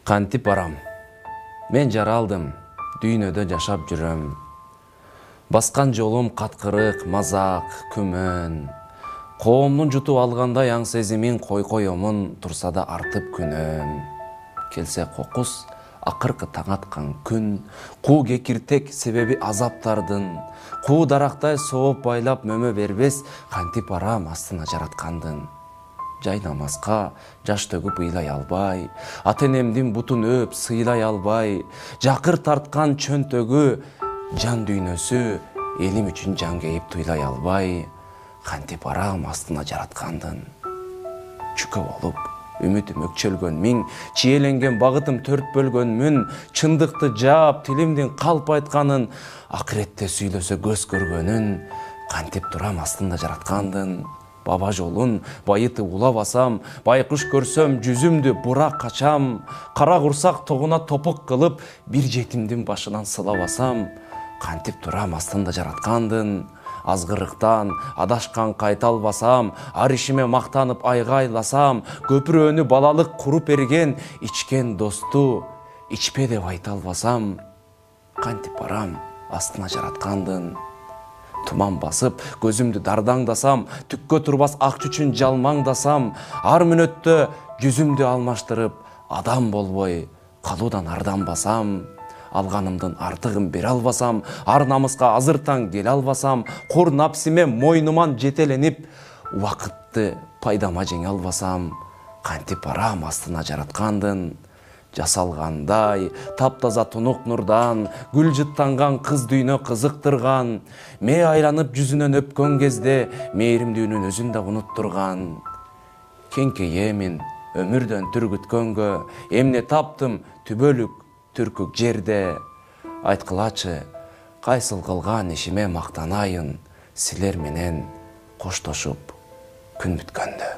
Кантип барам. Мен жаралдым, дүйнөдө жашап жүрөм. Баскан жолум каткырык, мазак, күмөн. Коомдун жутуп алгандай аң сезимин койкоёмун, турса да артып күнөм. Келсе кокус, акыркы таң аткан күн, куу кекиртек себеби азаптардын, куу дарактай сооп байлап мөмө бербес, кантип барам астына жараткандын. Жай намазга жаш төгүп ыйлай албай, ата энемдин бутун өп сыйлай албай, жакыр тарткан чөнтөгү, жан дүйнөсү элим үчүн жан кейип туйлай албай, кантип барам астына жараткандын. Чүкө болуп үмүтүм өкчөлгөн миң, чиеленген багытым төрт бөлгөнмүн, чындыкты жаап тилимдин калп айтканын, акыретте сүйлөсө көз көргөнүн, кантип турам астында жараткандын. Баба жолун байытып улабасам, байкуш көрсөм жүзүмдү бурак качам, кара курсак тогуна топук кылып, бир жетимдин башынан сылабасам, кантип турам астында жараткандын. Азгырыктан адашкан кайта албасам, ар ишиме мактанып айгайласам, көпүрөнү балалык куруп берген ичкен досту ичпе деп айта албасам, кантип барам астына жараткандын. Туман басып, көзүмдү дардаңдасам, түккө турбас ак чүчүн жалмаңдасам, ар мүнөттө жүзүмдү алмаштырып, адам болбой калуудан арданбасам, алганымдын артыгын бере албасам, ар намыска азыртаң келе албасам, кур напсиме мойнуман жетеленип, убакытты пайдама жеңе албасам, кантип барам астына жараткандын. Жасалгандай, таптаза тунук нурдан, гүл жыттанган кыз дүйнө кызыктырган, мээ айланып жүзүнөн өпкөн кезде мээримдүүнүн өзүн да унуттурган. Кеңкейемин өмүрдөн түргүткөнгө, эмне таптым түбөлүк түркүк жерде. Айткылачы, кайсыл кылган ишиме мактанайын, силер менен коштошуп күн бүткөндө.